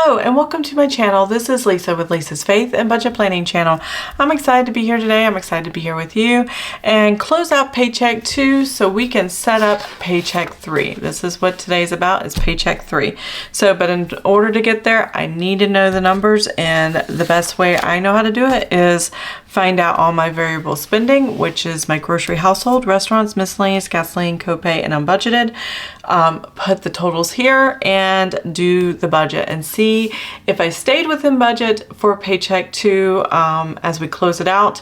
Hello and welcome to my channel. This is Lisa with Lisa's Faith and Budget Planning channel. I'm excited to be here today. I'm excited to be here with you and close out Paycheck 2 so we can set up Paycheck 3. This is what today's about, is Paycheck 3. But in order to get there, I need to know the numbers, and the best way I know how to do it is find out all my variable spending, which is my grocery, household, restaurants, miscellaneous, gasoline, copay, and unbudgeted. Put the totals here and do the budget and see if I stayed within budget for Paycheck 2 as we close it out,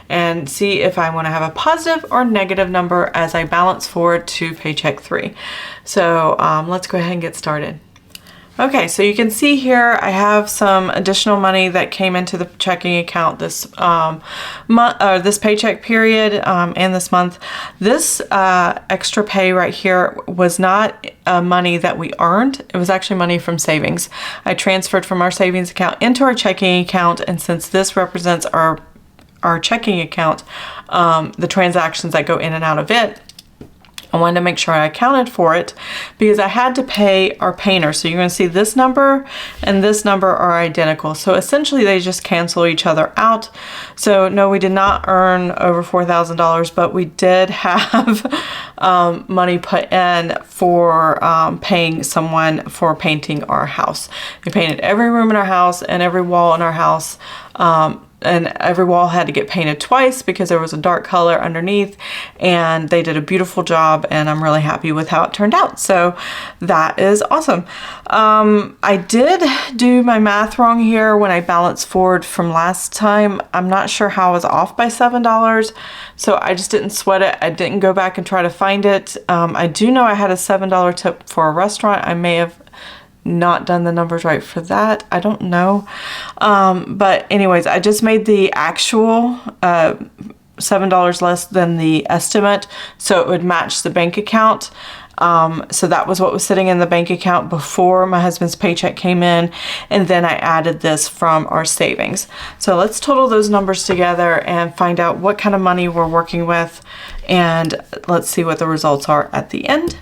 and see if I want to have a positive or negative number as I balance forward to Paycheck 3. So let's go ahead and get started. Okay, so you can see here I have some additional money that came into the checking account this this paycheck period and this month. This extra pay right here was not money that we earned. It was actually money from savings. I transferred from our savings account into our checking account, and since this represents our checking account, the transactions that go in and out of it, I wanted to make sure I accounted for it because I had to pay our painter. So you're going to see this number and this number are identical. So essentially they just cancel each other out. So no, we did not earn over $4,000, but we did have money put in for paying someone for painting our house. We painted every room in our house and every wall in our house. And every wall had to get painted twice because there was a dark color underneath, and they did a beautiful job, and I'm really happy with how it turned out. So that is awesome. I did do my math wrong here when I balanced forward from last time. I'm not sure how I was off by $7, so I just didn't sweat it. I didn't go back and try to find it. I do know I had a $7 tip for a restaurant. I may have not done the numbers right for that. I don't know. But anyways, I just made the actual $7 less than the estimate so it would match the bank account. So that was what was sitting in the bank account before my husband's paycheck came in, and then I added this from our savings. So let's total those numbers together and find out what kind of money we're working with, and let's see what the results are at the end.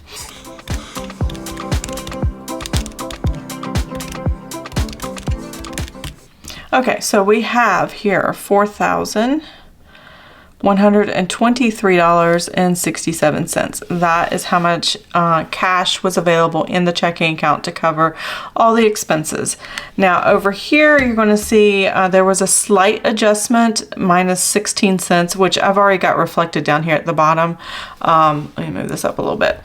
Okay, so we have here $4,123.67. That is how much cash was available in the checking account to cover all the expenses. Now over here, you're going to see there was a slight adjustment, minus 16 cents, which I've already got reflected down here at the bottom. Let me move this up a little bit.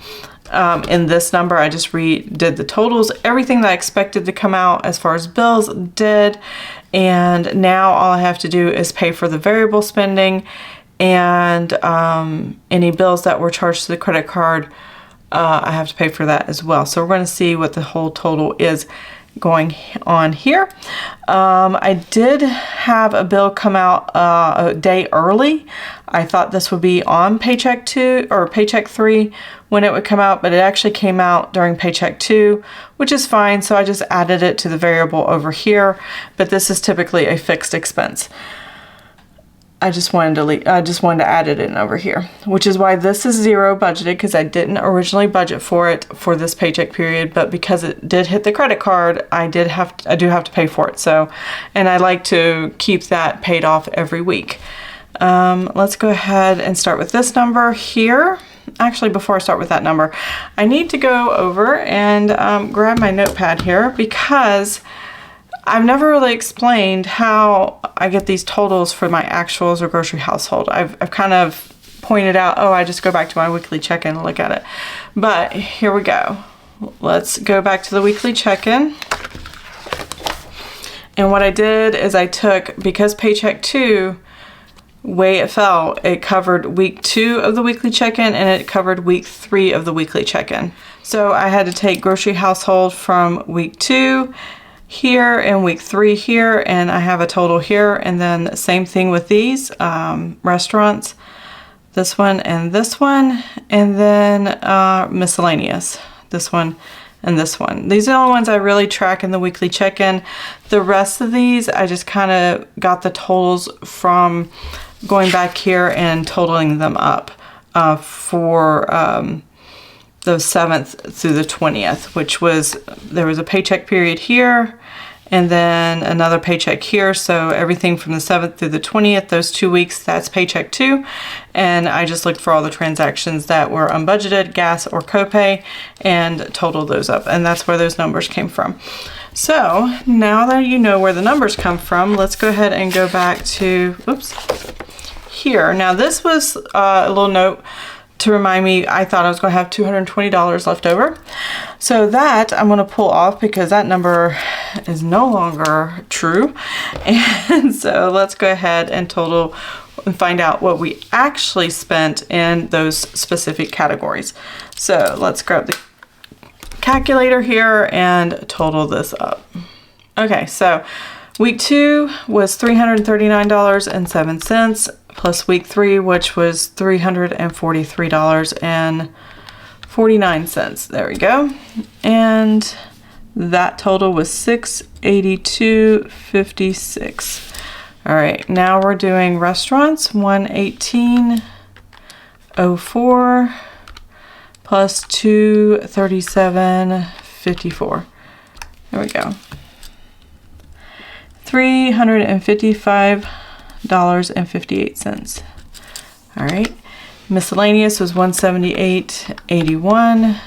In this number, I just redid the totals. Everything that I expected to come out as far as bills did. And now all I have to do is pay for the variable spending and any bills that were charged to the credit card. I have to pay for that as well. So we're going to see what the whole total is going on here. I did have a bill come out a day early. I thought this would be on Paycheck 2 or Paycheck 3 when it would come out, but it actually came out during Paycheck 2, which is fine. So I just added it to the variable over here, but this is typically a fixed expense. I just wanted to add it in over here, which is why this is zero budgeted, because I didn't originally budget for it for this paycheck period, but because it did hit the credit card, I do have to pay for it. So, and I like to keep that paid off every week. Let's go ahead and start with this number here. Actually, before I start with that number, I need to go over and grab my notepad here, because I've never really explained how I get these totals for my actuals or grocery household. I've kind of pointed out, oh, I just go back to my weekly check-in and look at it. But here we go. Let's go back to the weekly check-in. And what I did is I took, because Paycheck 2, way it fell, it covered week 2 of the weekly check-in and it covered week 3 of the weekly check-in. So I had to take grocery household from week 2 here and week 3 here, and I have a total here. And then same thing with these restaurants, this one, and then miscellaneous, this one and this one. These are the only ones I really track in the weekly check-in. The rest of these, I just kind of got the totals from going back here and totaling them up for the 7th through the 20th, which was, there was a paycheck period here, and then another paycheck here. So everything from the 7th through the 20th, those 2 weeks, that's paycheck 2. And I just looked for all the transactions that were unbudgeted, gas or copay, and totaled those up. And that's where those numbers came from. So now that you know where the numbers come from, let's go ahead and go back to, oops, here. Now this was a little note to remind me, I thought I was going to have $220 left over. So that I'm going to pull off because that number is no longer true. And so let's go ahead and total and find out what we actually spent in those specific categories. So let's grab the calculator here and total this up. Okay, so week 2 was $339.07 plus week 3, which was $343.49. There we go. And that total was $682.56. All right, now we're doing restaurants, $118.04 plus $237.54. There we go. $355.58. All right. Miscellaneous was $178.81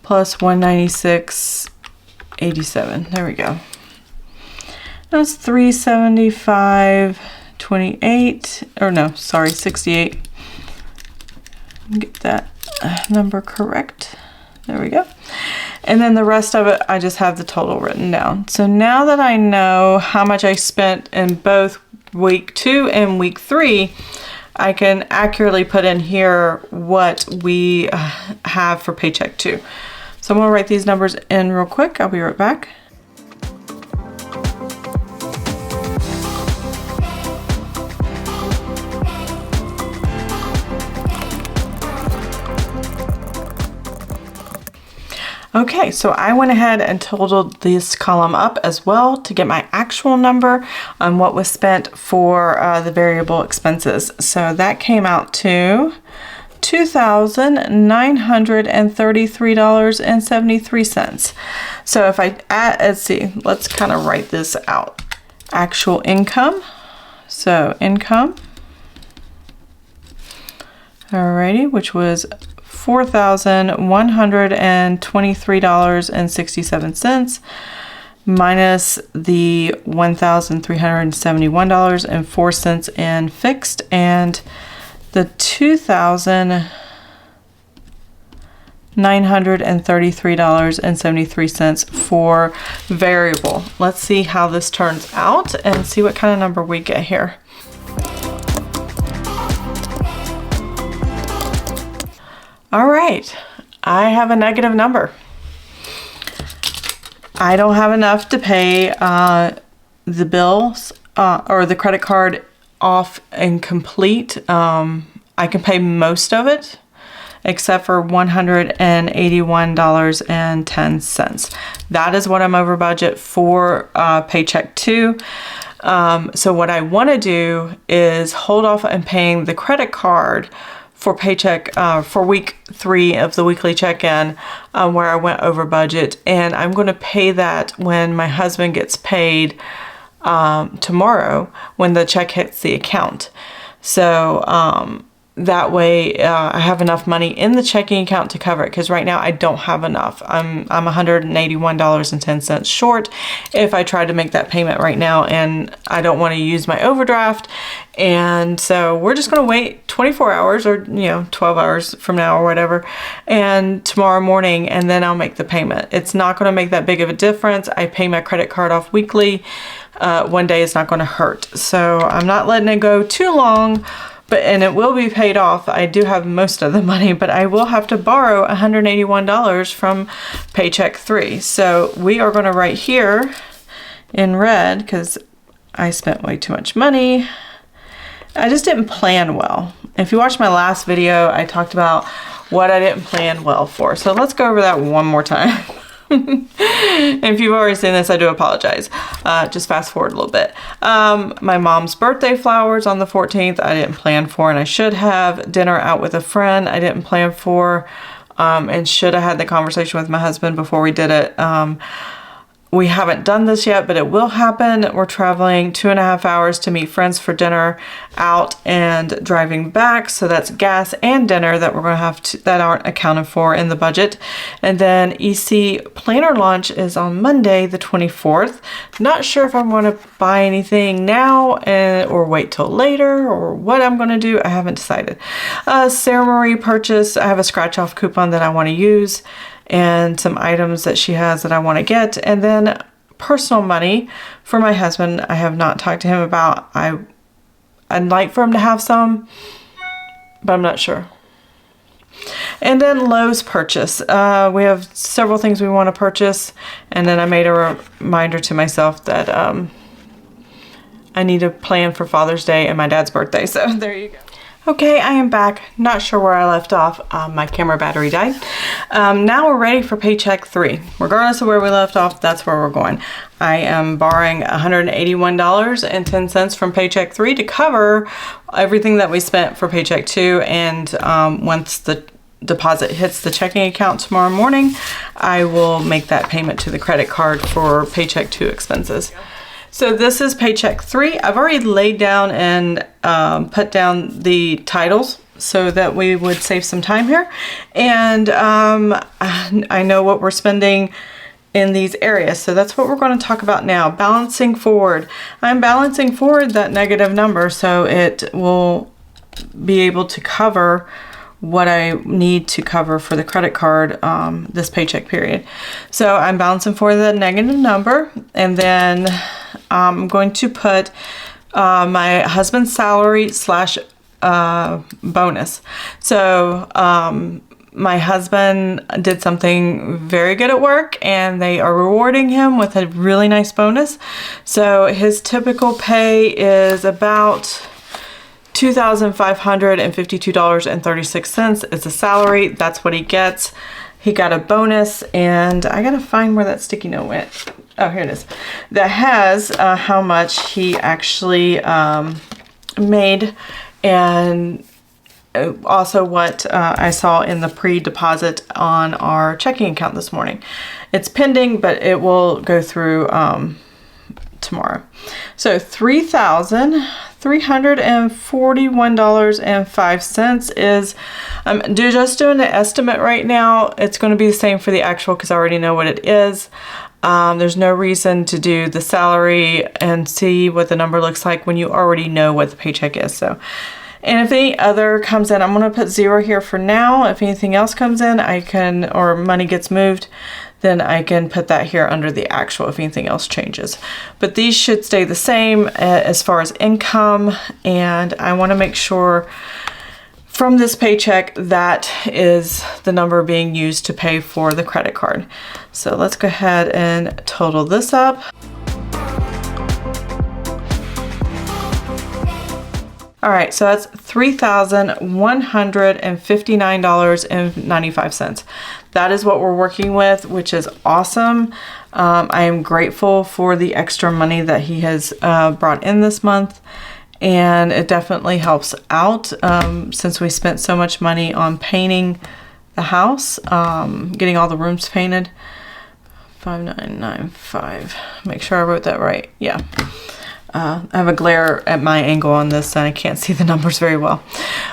plus $196.87. There we go. That's $375.28, or no, sorry, 68. Get that number correct. There we go. And then the rest of it, I just have the total written down. So now that I know how much I spent in both week 2 and week 3, I can accurately put in here what we have for paycheck 2. So I'm going to write these numbers in real quick. I'll be right back. Okay, so I went ahead and totaled this column up as well to get my actual number on what was spent for the variable expenses. So that came out to $2,933.73. So if I add, let's see, let's kind of write this out. Actual income. So income. Alrighty, which was $4,123.67 minus the $1,371.04 in fixed, and the $2,933.73 for variable. Let's see how this turns out and see what kind of number we get here. All right, I have a negative number. I don't have enough to pay the bills or the credit card off and complete. I can pay most of it except for $181.10. That is what I'm over budget for paycheck 2. So what I want to do is hold off on paying the credit card for paycheck for week 3 of the weekly check-in where I went over budget, and I'm going to pay that when my husband gets paid tomorrow when the check hits the account. So that way I have enough money in the checking account to cover it, because right now I don't have enough. I'm $181.10 short if I try to make that payment right now, and I don't want to use my overdraft. And so we're just going to wait 24 hours or 12 hours from now or whatever, and tomorrow morning, and then I'll make the payment. It's not going to make that big of a difference. I pay my credit card off weekly. One day it's not going to hurt. So I'm not letting it go too long. And it will be paid off. I do have most of the money, but I will have to borrow $181 from paycheck 3. So we are going to write here in red, because I spent way too much money. I just didn't plan well. If you watched my last video, I talked about what I didn't plan well for. So let's go over that one more time. If you've already seen this, I do apologize. Just fast forward a little bit. My mom's birthday flowers on the 14th, I didn't plan for, and I should have. Dinner out with a friend, I didn't plan for, and should have had the conversation with my husband before we did it. we haven't done this yet, but it will happen. We're traveling 2.5 hours to meet friends for dinner out and driving back. So that's gas and dinner that we're going to have to, that aren't accounted for in the budget. And then EC planner launch is on Monday, the 24th. Not sure if I'm going to buy anything now or wait till later or what I'm going to do. I haven't decided. Sarah Marie purchase. I have a scratch off coupon that I want to use, and some items that she has that I want to get. And then personal money for my husband. I have not talked to him about. I'd like for him to have some, but I'm not sure. And then Lowe's purchase. We have several things we want to purchase. And then I made a reminder to myself that I need to plan for Father's Day and my dad's birthday. So there you go. Okay, I am back. Not sure where I left off. My camera battery died. Now we're ready for Paycheck 3. Regardless of where we left off, that's where we're going. I am borrowing $181.10 from Paycheck 3 to cover everything that we spent for Paycheck 2. And once the deposit hits the checking account tomorrow morning, I will make that payment to the credit card for Paycheck 2 expenses. So this is Paycheck 3. I've already laid down and put down the titles so that we would save some time here. And I know what we're spending in these areas. So that's what we're going to talk about now. Balancing forward. I'm balancing forward that negative number so it will be able to cover what I need to cover for the credit card this paycheck period. So I'm balancing for the negative number, and then I'm going to put my husband's salary slash bonus. So my husband did something very good at work, and they are rewarding him with a really nice bonus. So his typical pay is about $2,552.36. It's a salary. That's what he gets. He got a bonus, and I gotta find where that sticky note went. Oh, here it is. That has how much he actually made, and also what I saw in the pre-deposit on our checking account this morning. It's pending, but it will go through tomorrow. So $3,341.05 is, just doing the estimate right now. It's going to be the same for the actual because I already know what it is. There's no reason to do the salary and see what the number looks like when you already know what the paycheck is. So, and if any other comes in, I'm going to put 0 here for now. If anything else comes in, I can, or money gets moved, then I can put that here under the actual if anything else changes. But these should stay the same as far as income, and I want to make sure from this paycheck that is the number being used to pay for the credit card. So let's go ahead and total this up. All right, so that's $3,159.95. That is what we're working with, which is awesome. I am grateful for the extra money that he has brought in this month, and it definitely helps out since we spent so much money on painting the house, getting all the rooms painted. 5995. Make sure I wrote that right. Yeah. I have a glare at my angle on this and I can't see the numbers very well.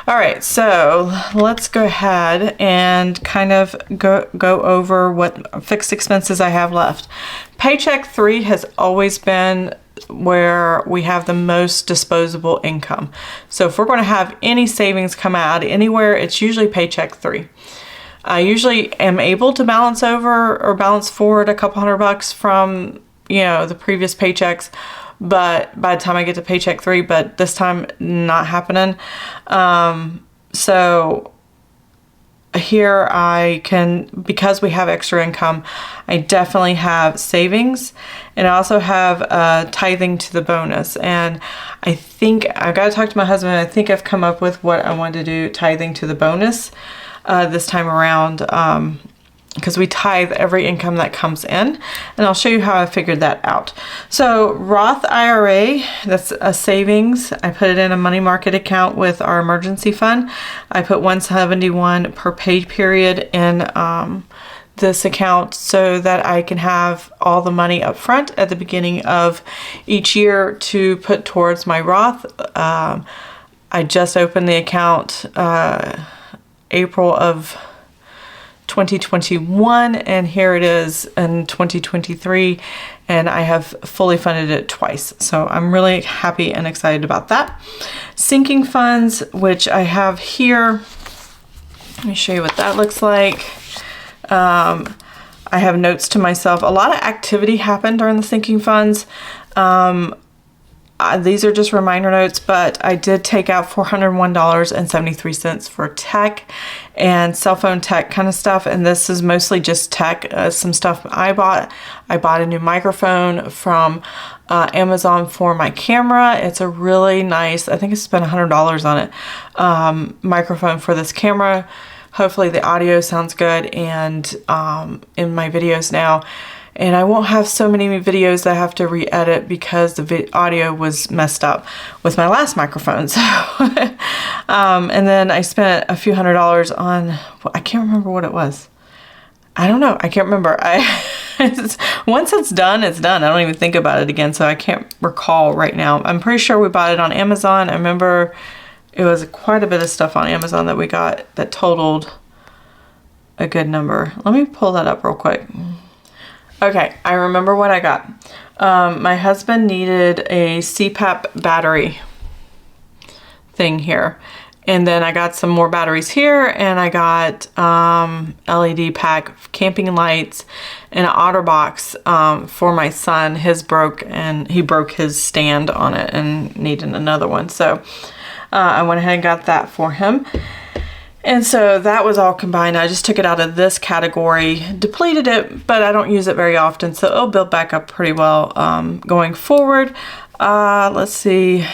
All right, so let's go ahead and kind of go over what fixed expenses I have left. Paycheck 3 has always been where we have the most disposable income. So if we're going to have any savings come out anywhere, it's usually Paycheck 3. I usually am able to balance over or balance forward a couple $100 from, the previous paychecks, but by the time I get to Paycheck 3, but this time not happening. So here I can, because we have extra income, I definitely have savings, and I also have tithing to the bonus. And I think I've got to talk to my husband. I think I've come up with what I want to do tithing to the bonus this time around, because we tithe every income that comes in, and I'll show you how I figured that out. So Roth IRA, that's a savings. I put it in a money market account with our emergency fund. I put $171 per pay period in this account so that I can have all the money up front at the beginning of each year to put towards my Roth. I just opened the account April of 2021, and here it is in 2023, and I have fully funded it twice. So I'm really happy and excited about that. Sinking funds, which I have here. Let me show you what that looks like. I have notes to myself. A lot of activity happened during the sinking funds. These are just reminder notes, but I did take out $401.73 for tech and cell phone tech kind of stuff. And this is mostly just tech, some stuff I bought. I bought a new microphone from Amazon for my camera. It's a really nice, I think I spent $100 on it, microphone for this camera. Hopefully the audio sounds good and in my videos now. And I won't have so many videos that I have to re-edit because the audio was messed up with my last microphone. So, and then I spent a few $100s on, I can't remember what it was. I don't know. I can't remember. Once it's done, it's done. I don't even think about it again. So I can't recall right now. I'm pretty sure we bought it on Amazon. I remember it was quite a bit of stuff on Amazon that we got that totaled a good number. Let me pull that up real quick. Okay, I remember what I got. My husband needed a CPAP battery thing here. And then I got some more batteries here, and I got LED pack, camping lights, and an OtterBox for my son. His broke, and he broke his stand on it and needed another one. So I went ahead and got that for him. And so that was all combined. I just took it out of this category, depleted it, but I don't use it very often, so it'll build back up pretty well going forward. Let's see.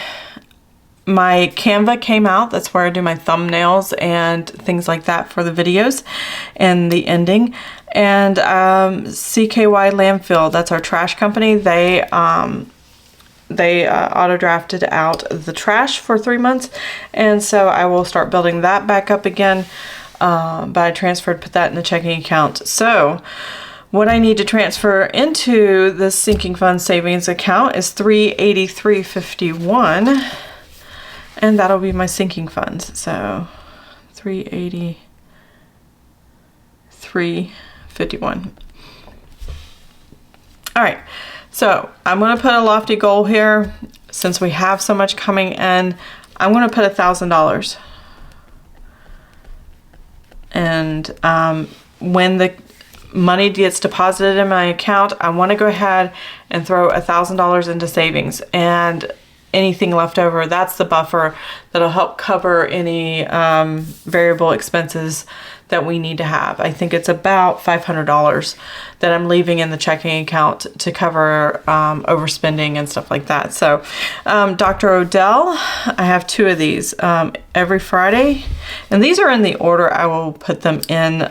My Canva came out. That's where I do my thumbnails and things like that for the videos and the ending. And CKY Landfill, that's our trash company. They auto-drafted out the trash for 3 months, and so I will start building that back up again, but I put that in the checking account. So what I need to transfer into this sinking fund savings account is $383.51, and that'll be my sinking funds. So $383.51. All right. So I'm going to put a lofty goal here. Since we have so much coming in, I'm going to put $1,000. And when the money gets deposited in my account, I want to go ahead and throw $1,000 into savings, and anything left over, that's the buffer that'll help cover any variable expenses that we need to have. I think it's about $500 that I'm leaving in the checking account to cover overspending and stuff like that. So Dr. Odell, I have 2 of these every Friday, and these are in the order I will put them in.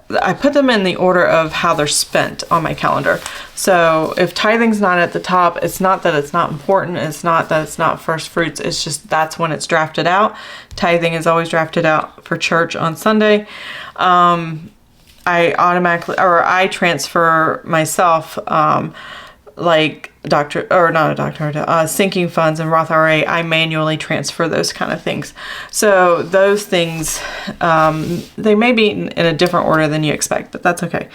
I put them in the order of how they're spent on my calendar. So if tithing's not at the top, it's not that it's not important. It's not that it's not first fruits. It's just that's when it's drafted out. Tithing is always drafted out for church on Sunday. I transfer myself like sinking funds and Roth IRA. I manually transfer those kind of things. So those things, they may be in a different order than you expect, but that's okay.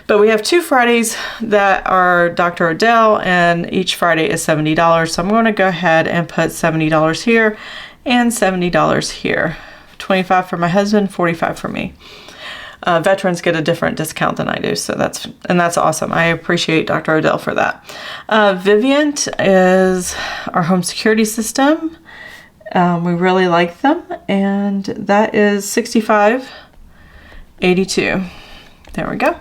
But we have 2 Fridays that are Dr. Odell, and each Friday is $70. So I'm going to go ahead and put $70 here and $70 here. $25 for my husband, $45 for me. Veterans get a different discount than I do, so that's awesome. I appreciate Dr. Odell for that. Vivint is our home security system. We really like them, and that is $65.82. There we go.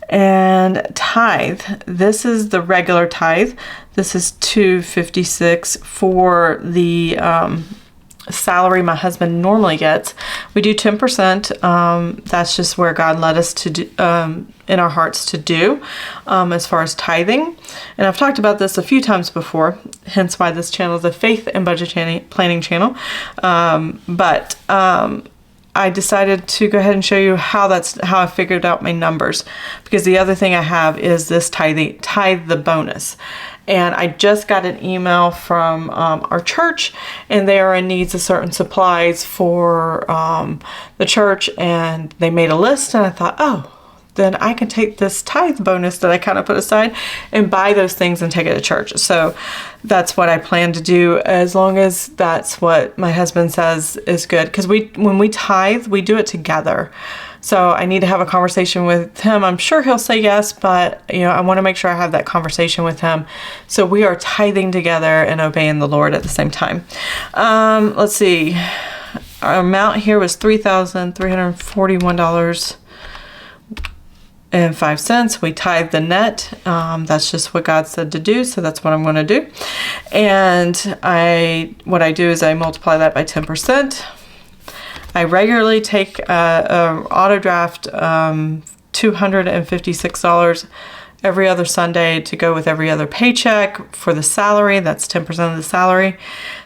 And tithe, this is the regular tithe. This is $256 for the salary my husband normally gets. We do 10%. That's just where God led us to do, in our hearts to do, as far as tithing. And I've talked about this a few times before, hence why this channel is a faith and budget planning channel. I decided to go ahead and show you how I figured out my numbers, because the other thing I have is this tithe the bonus. And I just got an email from our church, and they are in needs of certain supplies for the church, and they made a list, and I thought, oh, then I can take this tithe bonus that I kind of put aside and buy those things and take it to church. So that's what I plan to do, as long as that's what my husband says is good. Because when we tithe, we do it together. So I need to have a conversation with him. I'm sure he'll say yes, but I want to make sure I have that conversation with him. So we are tithing together and obeying the Lord at the same time. Let's see. Our amount here was $3,341.05. We tithe the net. That's just what God said to do, so that's what I'm going to do. And what I do is I multiply that by 10%. I regularly take auto draft $256 every other Sunday to go with every other paycheck for the salary. That's 10% of the salary.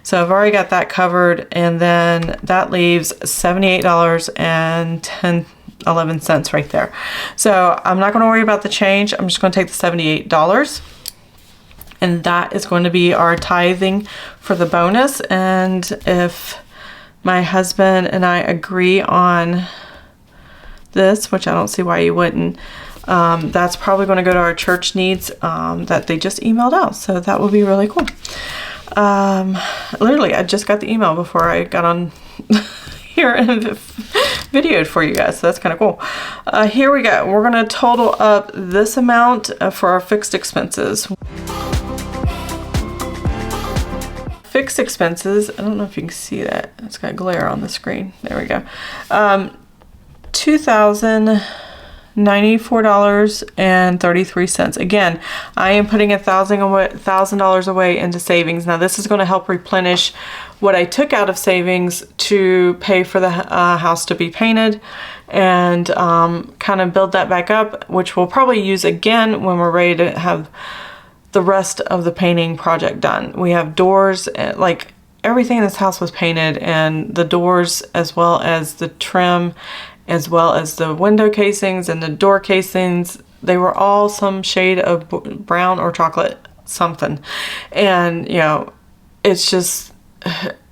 So I've already got that covered, and then that leaves $78.11 right there. So I'm not going to worry about the change. I'm just going to take the $78, and that is going to be our tithing for the bonus. And if my husband and I agree on this, which I don't see why you wouldn't, that's probably going to go to our church needs that they just emailed out. So that will be really cool. Literally, I just got the email before I got on here and videoed for you guys. So that's kind of cool. Here we go. We're going to total up this amount for our fixed expenses. Fixed expenses, I don't know if you can see that. It's got glare on the screen. There we go. $2,094.33. Again, I am putting $1,000 away into savings. Now this is going to help replenish what I took out of savings to pay for the house to be painted, and kind of build that back up, which we'll probably use again when we're ready to have the rest of the painting project done. We have doors, like everything in this house was painted, and the doors, as well as the trim, as well as the window casings and the door casings, they were all some shade of brown or chocolate something. And it's just,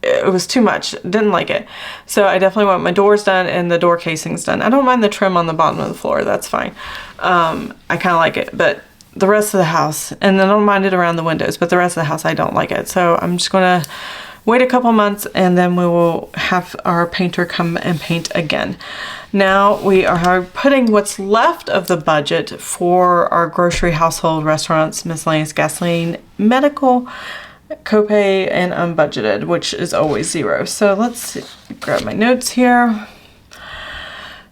it was too much. Didn't like it. So I definitely want my doors done and the door casings done. I don't mind the trim on the bottom of the floor. That's fine. I kind of like it, but the rest of the house, and I don't mind it around the windows, but the rest of the house, I don't like it. So I'm just going to wait a couple months, and then we will have our painter come and paint again. Now we are putting what's left of the budget for our grocery, household, restaurants, miscellaneous, gasoline, medical, copay, and unbudgeted, which is always $0. So let's grab my notes here.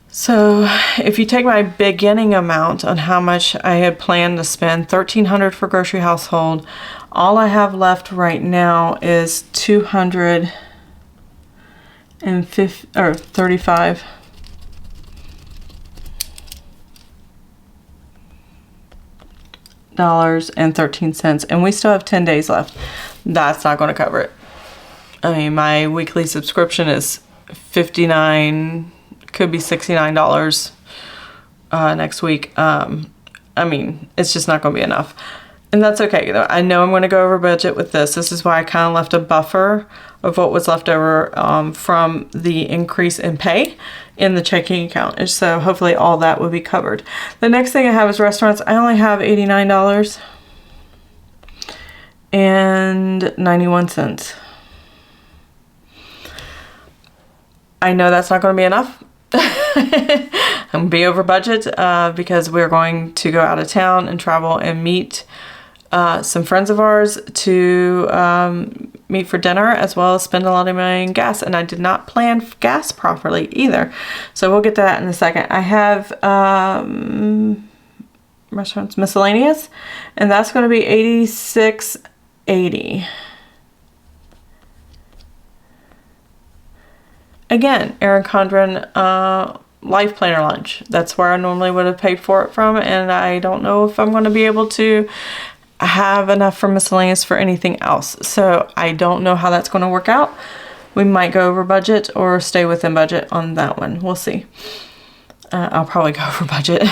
So if you take my beginning amount on how much I had planned to spend, $1,300 for grocery, household, all I have left right now is $235 and 13 cents, and we still have 10 days left. That's not going to cover it. I mean, my weekly subscription is $59, could be $69 next week. I mean, it's just not going to be enough, and that's okay. I know I'm going to go over budget with this. This is why I kind of left a buffer of what was left over from the increase in pay in the checking account, and so hopefully all that will be covered. The next thing I have is restaurants. I only have $89.91. I know that's not going to be enough. I'm going to be over budget because we're going to go out of town and travel and meet some friends of ours to meet for dinner, as well as spend a lot of money on gas. And I did not plan gas properly either. So we'll get to that in a second. I have restaurants miscellaneous, and that's going to be $86.80. Again, Erin Condren Life Planner lunch. That's where I normally would have paid for it from, and I don't know if I'm going to be able to have enough for miscellaneous for anything else. So I don't know how that's going to work out. we might go over budget or stay within budget on that one. We'll see. I'll probably go over budget.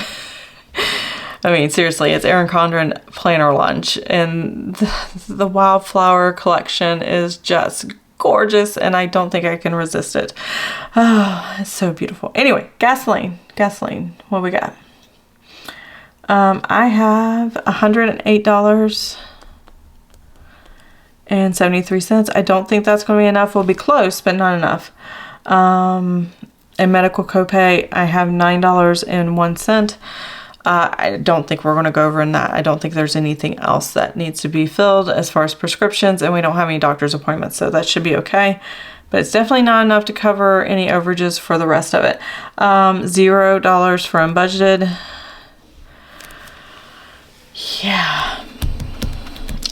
I mean, seriously, it's Erin Condren planner lunch, and the wildflower collection is just gorgeous, and I don't think I can resist it. Oh, it's so beautiful. Anyway, gasoline. What we got? I have $108.73. I don't think that's going to be enough. We'll be close, but not enough. And medical copay, I have $9.01. I don't think we're going to go over in that. I don't think there's anything else that needs to be filled as far as prescriptions, and we don't have any doctor's appointments, so that should be okay. But it's definitely not enough to cover any overages for the rest of it. $0 for unbudgeted. Yeah.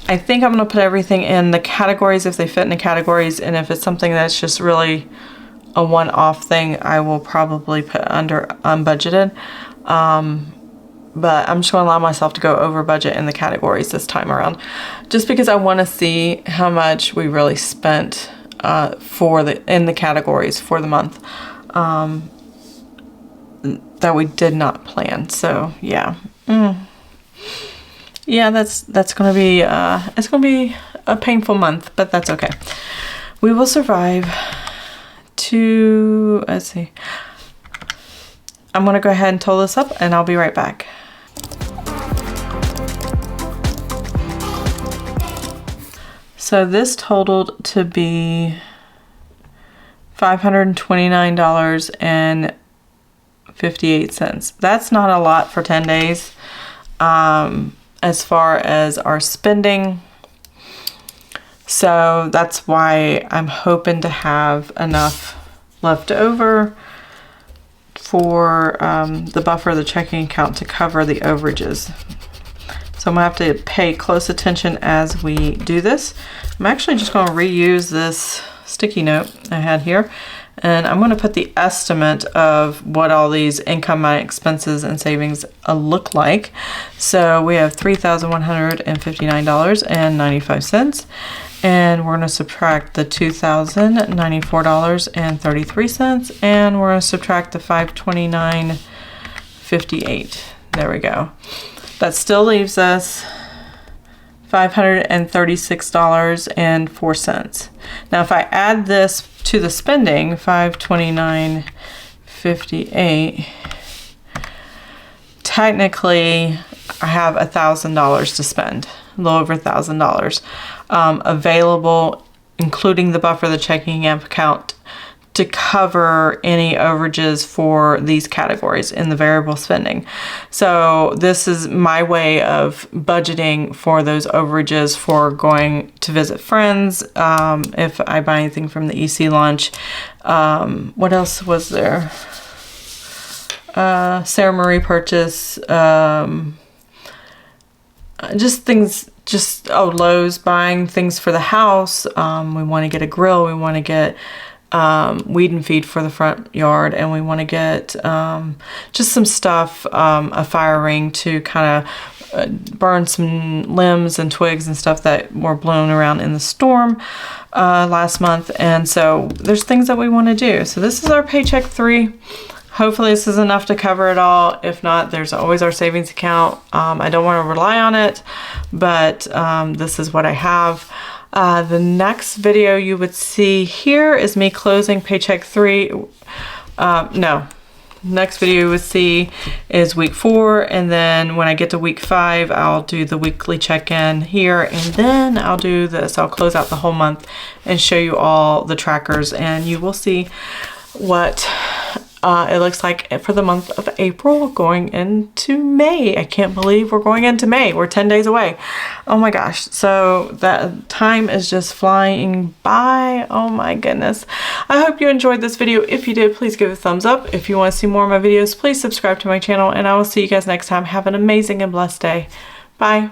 I think I'm going to put everything in the categories if they fit in the categories, and if it's something that's just really a one-off thing, I will probably put under unbudgeted. But I'm just going to allow myself to go over budget in the categories this time around, just because I want to see how much we really spent in the categories for the month that we did not plan. So yeah, yeah, that's going to be it's going to be a painful month, but that's okay. We will survive. Let's see. I'm going to go ahead and total this up, and I'll be right back. So this totaled to be $529.58. That's not a lot for 10 days as far as our spending. So that's why I'm hoping to have enough left over for the buffer of the checking account to cover the overages. So I'm going to have to pay close attention as we do this. I'm actually just going to reuse this sticky note I had here, and I'm going to put the estimate of what all these income, my expenses, and savings look like. So we have $3,159.95, and we're going to subtract the $2,094.33, and we're going to subtract the $529.58. There we go. That still leaves us $536.04. Now, if I add this to the spending, $529.58, technically I have $1,000 to spend, a little over $1,000 available, including the buffer, the checking account, to cover any overages for these categories in the variable spending. So this is my way of budgeting for those overages for going to visit friends, if I buy anything from the EC launch. What else was there? Sara Marie purchase, just things, Lowe's, buying things for the house. We want to get a grill, we want to get weed and feed for the front yard, and we want to get just some stuff, a fire ring to kind of burn some limbs and twigs and stuff that were blown around in the storm last month. And so there's things that we want to do. So this is our Paycheck 3. Hopefully this is enough to cover it all. If not, there's always our savings account. I don't want to rely on it, but this is what I have. The next video you would see here is me closing Paycheck 3. Next video you would see is week 4, and then when I get to week 5, I'll do the weekly check-in here, and then I'll do this. I'll close out the whole month and show you all the trackers, and you will see what it looks like for the month of April going into May. I can't believe we're going into May. We're 10 days away. Oh my gosh. So that time is just flying by. Oh my goodness. I hope you enjoyed this video. If you did, please give it a thumbs up. If you want to see more of my videos, please subscribe to my channel, and I will see you guys next time. Have an amazing and blessed day. Bye.